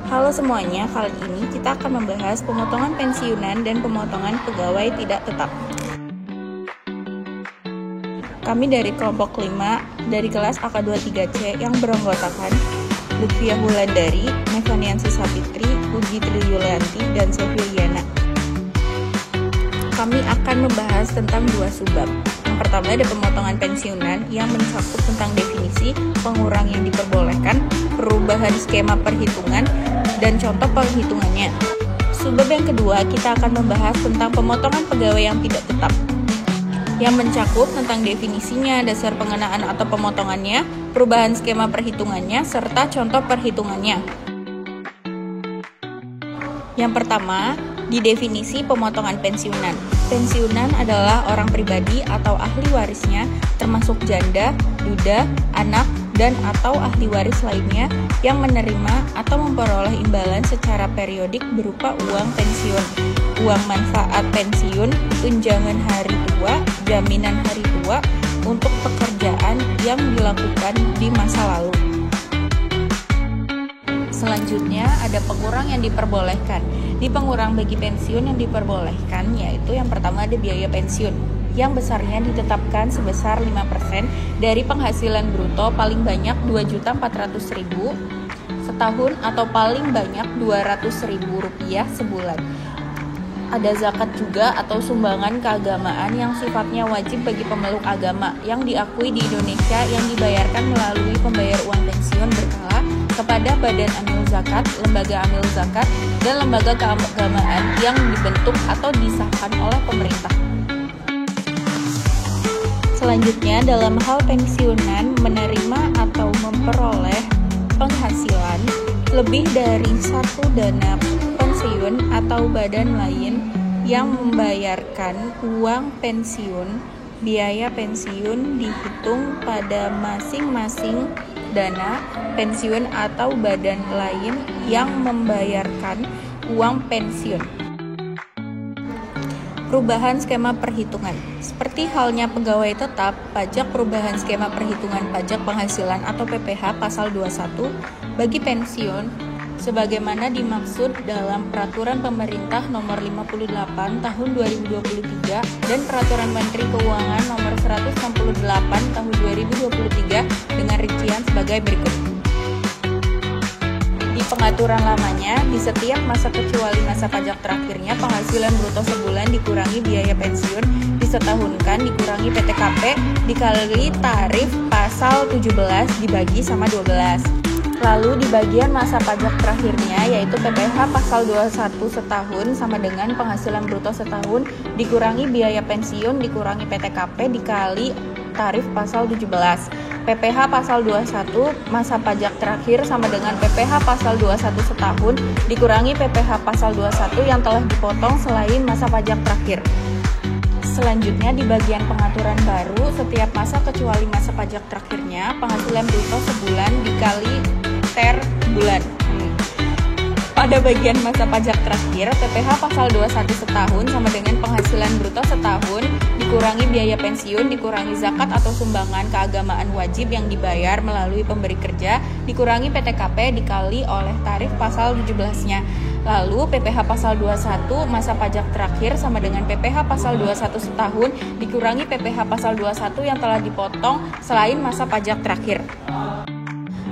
Halo semuanya, kali ini kita akan membahas pemotongan pensiunan dan pemotongan pegawai tidak tetap. Kami dari kelompok 5 dari kelas AK23C yang beranggotakan Lutfia Wulandari, Nevaniansi Sapitri, Ugi Triyulianti, dan Seviliana. Kami akan membahas tentang dua subbab. Yang pertama ada pemotongan pensiunan yang mencakup tentang definisi, pengurang yang diperbolehkan, perubahan skema perhitungan, dan contoh perhitungannya. Subbab yang kedua kita akan membahas tentang pemotongan pegawai yang tidak tetap, yang mencakup tentang definisinya, dasar pengenaan atau pemotongannya, perubahan skema perhitungannya, serta contoh perhitungannya. Yang pertama, di definisi pemotongan pensiunan. Pensiunan adalah orang pribadi atau ahli warisnya, termasuk janda, duda, anak, dan atau ahli waris lainnya yang menerima atau memperoleh imbalan secara periodik berupa uang pensiun, uang manfaat pensiun, tunjangan hari tua, jaminan hari tua untuk pekerjaan yang dilakukan di masa lalu. Selanjutnya ada pengurang yang diperbolehkan. Di pengurang bagi pensiun yang diperbolehkan yaitu yang pertama ada biaya pensiun yang besarnya ditetapkan sebesar 5% dari penghasilan bruto paling banyak Rp2.400.000 setahun atau paling banyak Rp200.000 sebulan. Ada zakat juga atau sumbangan keagamaan yang sifatnya wajib bagi pemeluk agama yang diakui di Indonesia yang dibayarkan melalui pembayar uang pensiun berkala kepada Badan Amil Zakat, Lembaga Amil Zakat, dan lembaga keagamaan yang dibentuk atau disahkan oleh pemerintah. Selanjutnya, dalam hal pensiunan, menerima atau memperoleh penghasilan lebih dari satu dana pensiun atau badan lain yang membayarkan uang pensiun, biaya pensiun dihitung pada masing-masing dana pensiun atau badan lain yang membayarkan uang pensiun. Perubahan skema perhitungan. Seperti halnya pegawai tetap, pajak perubahan skema perhitungan pajak penghasilan atau PPh pasal 21 bagi pensiun sebagaimana dimaksud dalam Peraturan Pemerintah Nomor 58 Tahun 2023 dan Peraturan Menteri Keuangan Nomor 168 Tahun 2023 dengan rincian sebagai berikut. Di pengaturan lamanya, di setiap masa kecuali masa pajak terakhirnya, penghasilan bruto sebulan dikurangi biaya pensiun disetahunkan dikurangi PTKP dikali tarif pasal 17 dibagi sama 12. Lalu di bagian masa pajak terakhirnya yaitu PPh pasal 21 setahun sama dengan penghasilan bruto setahun dikurangi biaya pensiun dikurangi PTKP dikali tarif pasal 17. PPh pasal 21 masa pajak terakhir sama dengan PPh pasal 21 setahun dikurangi PPh pasal 21 yang telah dipotong selain masa pajak terakhir. Selanjutnya di bagian pengaturan baru, setiap masa kecuali masa pajak terakhirnya, penghasilan bruto sebulan dikali ter bulan. Pada bagian masa pajak terakhir, PPh pasal 21 setahun sama dengan penghasilan bruto setahun dikurangi biaya pensiun dikurangi zakat atau sumbangan keagamaan wajib yang dibayar melalui pemberi kerja dikurangi PTKP dikali oleh tarif pasal 17-nya. Lalu PPh pasal 21 masa pajak terakhir sama dengan PPh pasal 21 setahun dikurangi PPh pasal 21 yang telah dipotong selain masa pajak terakhir.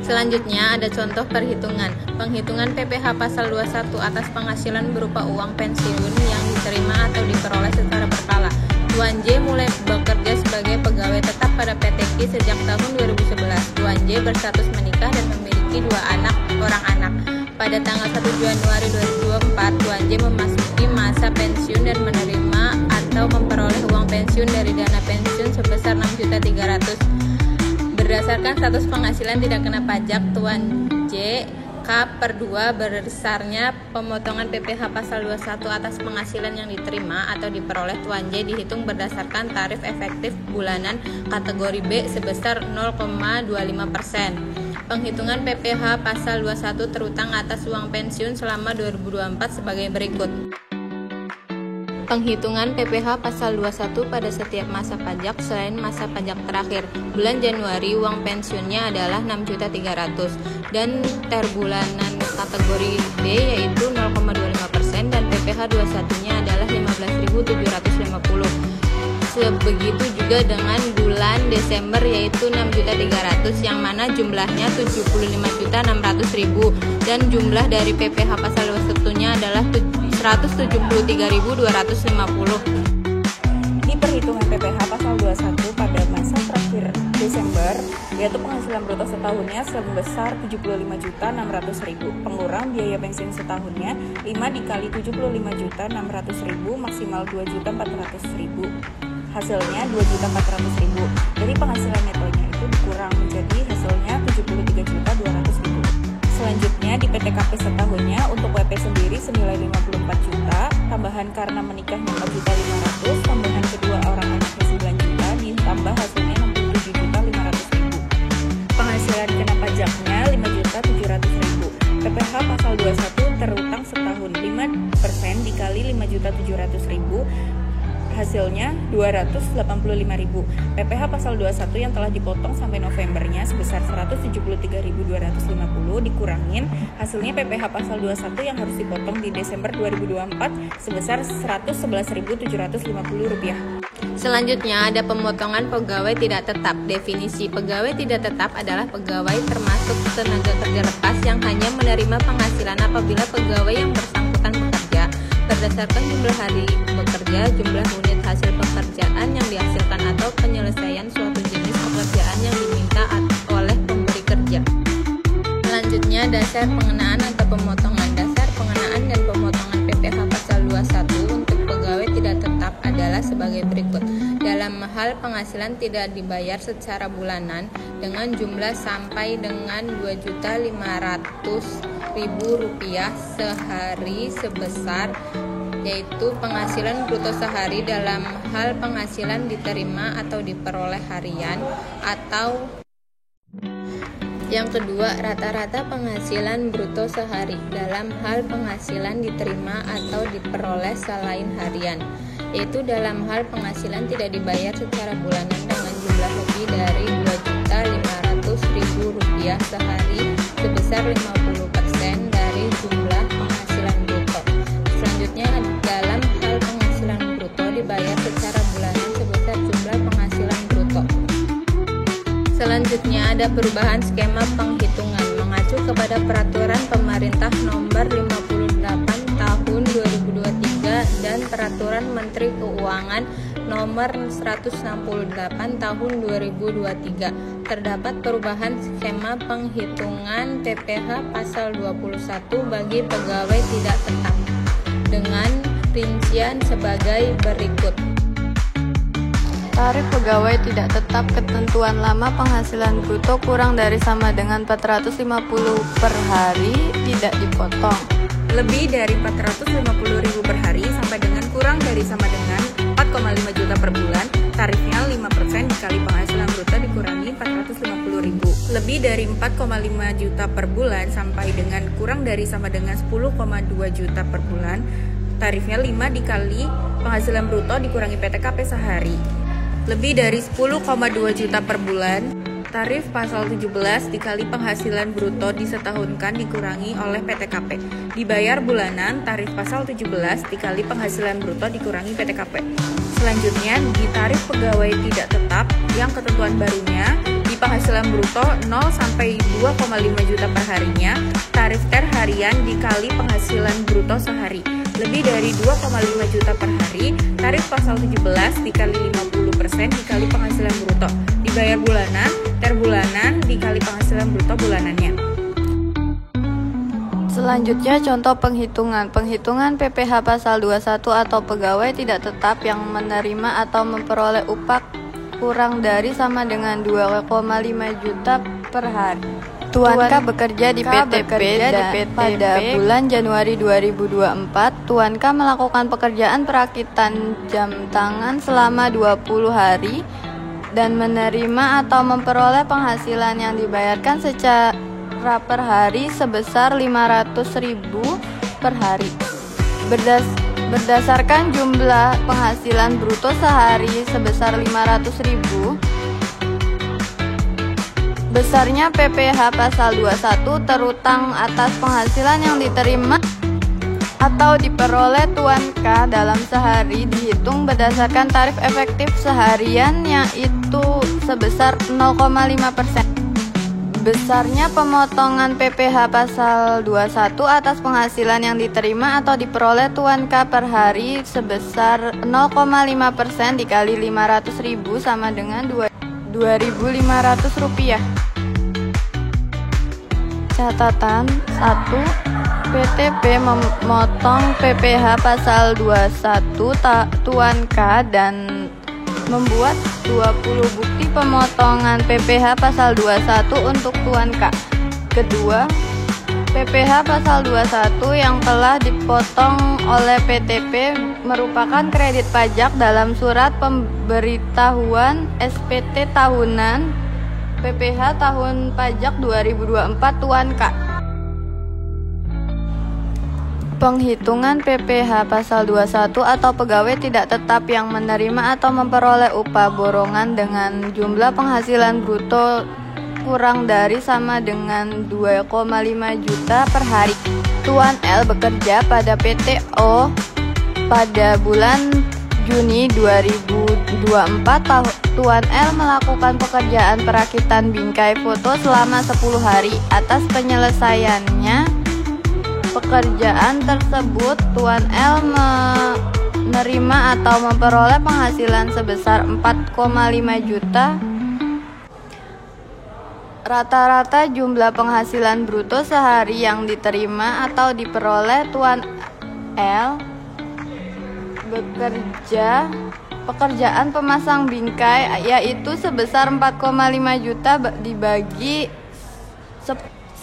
Selanjutnya ada contoh perhitungan. Penghitungan PPh pasal 21 atas penghasilan berupa uang pensiun yang diterima atau diperoleh secara berkala. Tuan J mulai bekerja sebagai pegawai tetap pada PT Ki sejak tahun 2011. Tuan J berstatus menikah dan memiliki 2 orang anak. Pada tanggal 1 Januari 2024, Tuan J memasuki masa pensiun dan menerima atau memperoleh uang pensiun dari dana pensiun sebesar 6.300.000. Berdasarkan status penghasilan tidak kena pajak, Tuan J K/2 besarnya pemotongan PPh pasal 21 atas penghasilan yang diterima atau diperoleh Tuan J dihitung berdasarkan tarif efektif bulanan kategori B sebesar 0,25%. Penghitungan PPh pasal 21 terutang atas uang pensiun selama 2024 sebagai berikut. Penghitungan PPh pasal 21 pada setiap masa pajak selain masa pajak terakhir. Bulan Januari uang pensiunnya adalah 6.300.000 dan terbulanan kategori B yaitu 0,25% dan PPh 21-nya adalah 15.750. Begitu juga dengan bulan Desember yaitu 6.300.000 yang mana jumlahnya 75.600.000 dan jumlah dari PPh pasal 21-nya adalah 173.250. Di perhitungan PPh pasal 21 pada masa terakhir Desember yaitu penghasilan bruto setahunnya sebesar 75.600.000 pengurang biaya pensiun setahunnya 5 dikali 75.600.000 maksimal 2.400.000. Hasilnya 2.400.000. Dari penghasilan netonya itu dikurang menjadi hasilnya 73.200.000. Selanjutnya di PTKP setahunnya untuk WP sendiri senilai 54 juta, tambahan karena menikahnya 4.500.000, tambahan kedua orang anaknya 9 juta, ditambah hasilnya 67.500.000. Penghasilan kena pajaknya 5.700.000. PPh pasal 21 terutang setahun 5% dikali 5.700.000 hasilnya 285.000. PPh pasal 21 yang telah dipotong sampai Novembernya sebesar 173.250 dikurangin hasilnya PPh pasal 21 yang harus dipotong di Desember 2024 sebesar 111.750 rupiah. Selanjutnya ada pemotongan pegawai tidak tetap. Definisi pegawai tidak tetap adalah pegawai termasuk tenaga kerja lepas yang hanya menerima penghasilan apabila pegawai yang bersangkutan bekerja berdasarkan jumlah hari bekerja, jumlah unit hasil pekerjaan yang dihasilkan atau penyelesaian suatu jenis pekerjaan yang diminta oleh pemberi kerja. Selanjutnya dasar pengenaan atau pemotongan. Dasar pengenaan dan pemotongan PPh pasal 21 untuk pegawai tidak tetap adalah sebagai berikut. Dalam hal penghasilan tidak dibayar secara bulanan dengan jumlah sampai dengan Rp2.500.000 sehari sebesar yaitu penghasilan bruto sehari dalam hal penghasilan diterima atau diperoleh harian atau yang kedua, rata-rata penghasilan bruto sehari dalam hal penghasilan diterima atau diperoleh selain harian, yaitu dalam hal penghasilan tidak dibayar secara bulanan dengan jumlah lebih dari Rp2.500.000 sehari sebesar 50% dari jumlah penghasilan bruto. Selanjutnya, dalam hal penghasilan bruto dibayar secara bulanan sebesar jumlah penghasilan bruto. Selanjutnya ada perubahan skema penghitungan mengacu kepada Peraturan Pemerintah Nomor 58 Tahun 2023 dan Peraturan Menteri Keuangan Nomor 168 Tahun 2023. Terdapat perubahan skema penghitungan PPh pasal 21 bagi pegawai tidak tetap dengan rincian sebagai berikut. Tarif pegawai tidak tetap ketentuan lama penghasilan bruto kurang dari sama dengan 450 per hari tidak dipotong. Lebih dari 450.000 per hari sampai dengan kurang dari sama dengan 4,5 juta per bulan, tarifnya 5% dikali penghasilan bruto dikurangi 450.000. Lebih dari 4,5 juta per bulan sampai dengan kurang dari sama dengan 10,2 juta per bulan, tarifnya 5 dikali penghasilan bruto dikurangi PTKP sehari. Lebih dari 10,2 juta per bulan, tarif pasal 17 dikali penghasilan bruto disetahunkan dikurangi oleh PTKP. Dibayar bulanan, tarif pasal 17 dikali penghasilan bruto dikurangi PTKP. Selanjutnya, di tarif pegawai tidak tetap yang ketentuan barunya di penghasilan bruto 0 sampai 2,5 juta per harinya, tarif harian dikali penghasilan bruto sehari. Lebih dari 2,5 juta per hari, tarif pasal 17 dikali 50% dikali penghasilan bruto. Dibayar bulanan, bulanan dikali penghasilan bruto bulanannya. Selanjutnya contoh penghitungan. Penghitungan PPh pasal 21 atau pegawai tidak tetap yang menerima atau memperoleh upah kurang dari sama dengan 2,5 juta per hari. Tuanka bekerja di PTP pada bulan Januari 2024. Tuanka melakukan pekerjaan perakitan jam tangan selama 20 hari dan menerima atau memperoleh penghasilan yang dibayarkan secara per hari sebesar 500.000 per hari. Berdasarkan jumlah penghasilan bruto sehari sebesar 500.000, besarnya PPh pasal 21 terutang atas penghasilan yang diterima atau diperoleh Tuan K dalam sehari dihitung berdasarkan tarif efektif seharian yaitu sebesar 0,5%. Besarnya pemotongan PPh pasal 21 atas penghasilan yang diterima atau diperoleh Tuan K per hari sebesar 0,5% dikali 500.000 sama dengan Rp2.500. Catatan 1. PTP memotong PPh pasal 21 Tuan K dan membuat 20 bukti pemotongan PPh pasal 21 untuk Tuan K. Kedua, PPh pasal 21 yang telah dipotong oleh PTP merupakan kredit pajak dalam surat pemberitahuan SPT tahunan PPh tahun pajak 2024 Tuan K. Penghitungan PPh pasal 21 atau pegawai tidak tetap yang menerima atau memperoleh upah borongan dengan jumlah penghasilan bruto kurang dari sama dengan 2,5 juta per hari. Tuan L bekerja pada PTO pada bulan Juni 2024. Tuan L melakukan pekerjaan perakitan bingkai foto selama 10 hari. Atas penyelesaiannya pekerjaan tersebut, Tuan L menerima atau memperoleh penghasilan sebesar 4,5 juta. Rata-rata jumlah penghasilan bruto sehari yang diterima atau diperoleh Tuan L bekerja pekerjaan pemasang bingkai yaitu sebesar 4,5 juta dibagi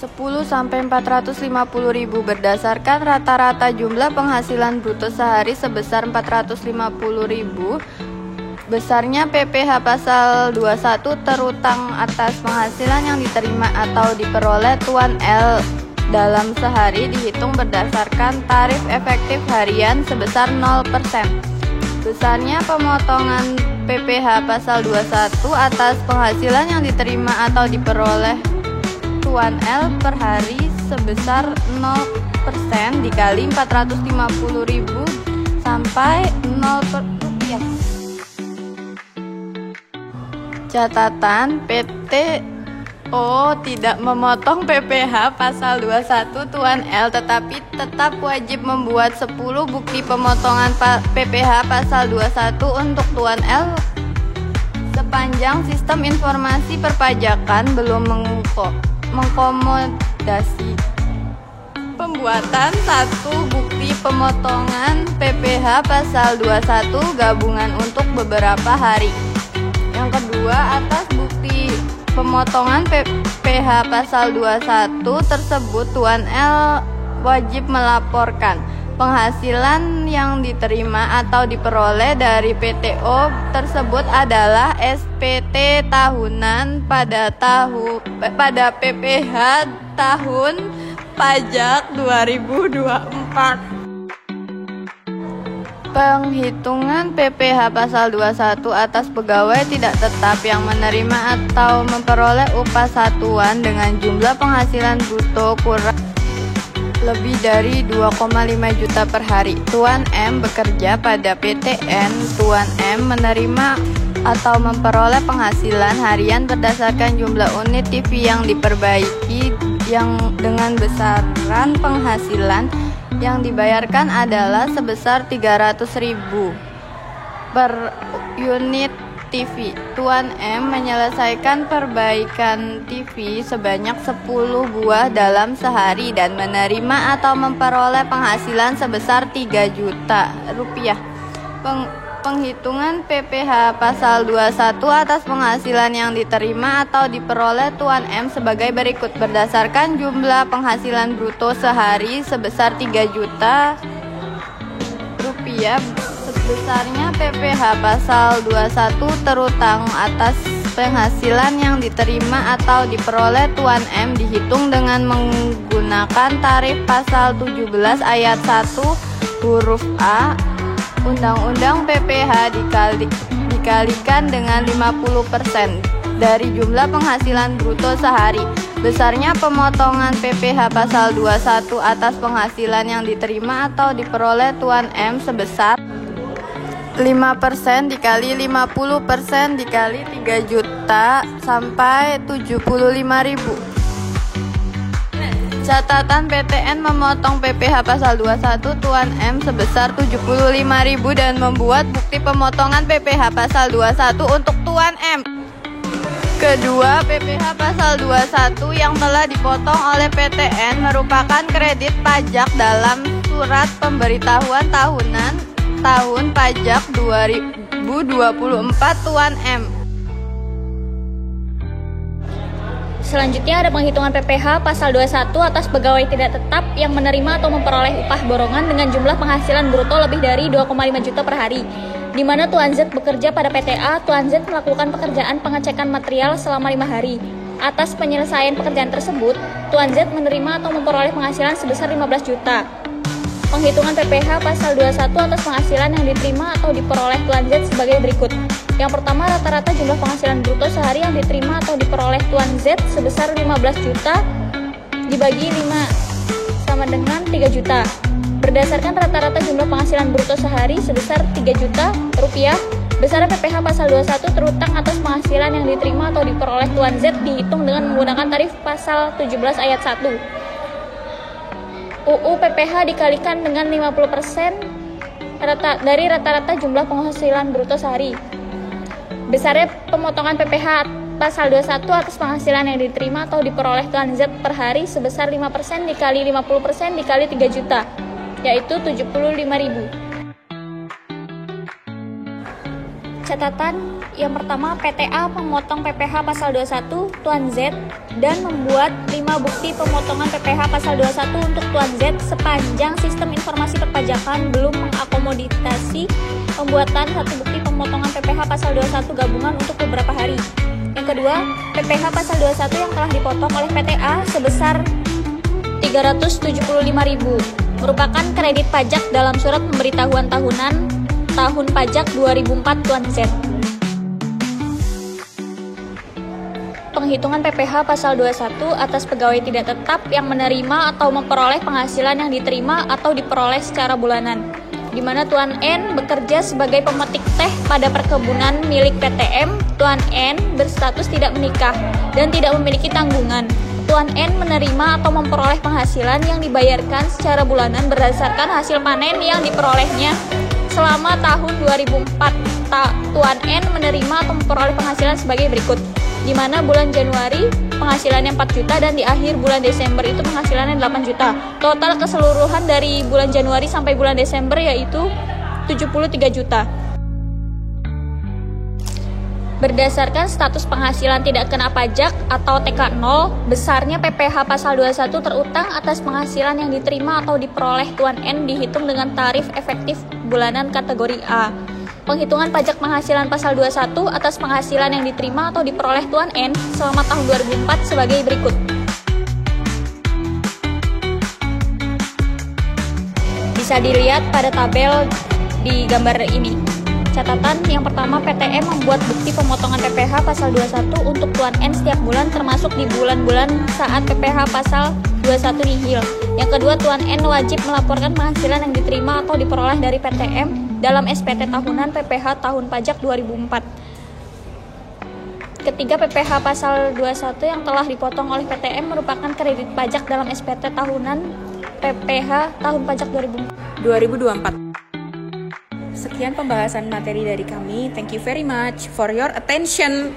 10 sampai 450.000 berdasarkan rata-rata jumlah penghasilan bruto sehari sebesar 450.000. Besarnya PPh pasal 21 terutang atas penghasilan yang diterima atau diperoleh Tuan L dalam sehari dihitung berdasarkan tarif efektif harian sebesar 0%. Besarnya pemotongan PPh pasal 21 atas penghasilan yang diterima atau diperoleh Tuan L per hari sebesar 0% dikali 450.000 sampai 0 rupiah. Catatan, PTO tidak memotong PPh pasal 21 Tuan L tetapi tetap wajib membuat 10 bukti pemotongan PPh pasal 21 untuk Tuan L sepanjang sistem informasi perpajakan belum mengkomodasi pembuatan 1 bukti pemotongan PPh pasal 21 gabungan untuk beberapa hari. Yang kedua, atas bukti pemotongan PPh pasal 21 tersebut Tuan L wajib melaporkan penghasilan yang diterima atau diperoleh dari PTO tersebut adalah SPT tahunan pada PPh tahun pajak 2024. Penghitungan PPh pasal 21 atas pegawai tidak tetap yang menerima atau memperoleh upah satuan dengan jumlah penghasilan bruto kurang lebih dari 2,5 juta per hari. Tuan M bekerja pada PTN. Tuan M menerima atau memperoleh penghasilan harian berdasarkan jumlah unit TV yang diperbaiki yang dengan besaran penghasilan yang dibayarkan adalah sebesar 300.000 per unit TV. Tuan M menyelesaikan perbaikan TV sebanyak 10 buah dalam sehari dan menerima atau memperoleh penghasilan sebesar 3 juta rupiah. Penghitungan PPh pasal 21 atas penghasilan yang diterima atau diperoleh Tuan M sebagai berikut berdasarkan jumlah penghasilan bruto sehari sebesar 3 juta rupiah. Besarnya PPh pasal 21 terutang atas penghasilan yang diterima atau diperoleh Tuan M dihitung dengan menggunakan tarif pasal 17 ayat 1 Huruf A. Undang-undang PPh dikalikan dengan 50% dari jumlah penghasilan bruto sehari. Besarnya pemotongan PPh pasal 21 atas penghasilan yang diterima atau diperoleh Tuan M sebesar 5% dikali 50% dikali 3 juta sampai 75.000. Catatan PTN memotong PPh pasal 21 Tuan M sebesar 75.000 dan membuat bukti pemotongan PPh pasal 21 untuk Tuan M. Kedua, PPh pasal 21 yang telah dipotong oleh PTN merupakan kredit pajak dalam surat pemberitahuan tahunan tahun pajak 2024 Tuan M. Selanjutnya ada penghitungan PPh pasal 21 atas pegawai tidak tetap yang menerima atau memperoleh upah borongan dengan jumlah penghasilan bruto lebih dari 2,5 juta per hari, di mana Tuan Z bekerja pada PTA. Tuan Z melakukan pekerjaan pengecekan material selama 5 hari. Atas penyelesaian pekerjaan tersebut, Tuan Z menerima atau memperoleh penghasilan sebesar 15 juta. Penghitungan PPh pasal 21 atas penghasilan yang diterima atau diperoleh Tuan Z sebagai berikut. Yang pertama, rata-rata jumlah penghasilan bruto sehari yang diterima atau diperoleh Tuan Z sebesar 15 juta dibagi 5 sama dengan 3 juta. Berdasarkan rata-rata jumlah penghasilan bruto sehari sebesar 3 juta rupiah, besar PPh pasal 21 terutang atas penghasilan yang diterima atau diperoleh Tuan Z dihitung dengan menggunakan tarif pasal 17 ayat 1. UU PPh dikalikan dengan 50% dari rata-rata jumlah penghasilan bruto sehari. Besarnya pemotongan PPh pasal 21 atas penghasilan yang diterima atau diperoleh Tuan Z per hari sebesar 5% dikali 50% dikali 3 juta, yaitu 75.000. Catatan yang pertama, PTA memotong PPh pasal 21 Tuan Z dan membuat 5 bukti pemotongan PPh pasal 21 untuk Tuan Z sepanjang sistem informasi perpajakan belum mengakomodasi pembuatan 1 bukti pemotongan PPh pasal 21 gabungan untuk beberapa hari. Yang kedua, PPh pasal 21 yang telah dipotong oleh PTA sebesar 375.000 merupakan kredit pajak dalam surat pemberitahuan tahunan tahun pajak 2004 Tuan Z. Penghitungan PPh pasal 21 atas pegawai tidak tetap yang menerima atau memperoleh penghasilan yang diterima atau diperoleh secara bulanan, di mana Tuan N bekerja sebagai pemetik teh pada perkebunan milik PTM. Tuan N berstatus tidak menikah dan tidak memiliki tanggungan. Tuan N menerima atau memperoleh penghasilan yang dibayarkan secara bulanan berdasarkan hasil panen yang diperolehnya selama tahun 2004. Tuan N menerima atau memperoleh penghasilan sebagai berikut, di mana bulan Januari penghasilannya 4 juta dan di akhir bulan Desember itu penghasilannya 8 juta. Total keseluruhan dari bulan Januari sampai bulan Desember yaitu 73 juta. Berdasarkan status penghasilan tidak kena pajak atau TK0, besarnya PPh pasal 21 terutang atas penghasilan yang diterima atau diperoleh Tuan N dihitung dengan tarif efektif bulanan kategori A. Penghitungan pajak penghasilan pasal 21 atas penghasilan yang diterima atau diperoleh Tuan N selama tahun 2004 sebagai berikut. Bisa dilihat pada tabel di gambar ini. Catatan yang pertama, PTM membuat bukti pemotongan PPh pasal 21 untuk Tuan N setiap bulan termasuk di bulan-bulan saat PPh pasal 21 nihil. Yang kedua, Tuan N wajib melaporkan penghasilan yang diterima atau diperoleh dari PTM dalam SPT tahunan PPh tahun pajak 2004. Ketiga, PPh pasal 21 yang telah dipotong oleh PTM merupakan kredit pajak dalam SPT tahunan PPh tahun pajak 2024. Sekian pembahasan materi dari kami. Thank you very much for your attention.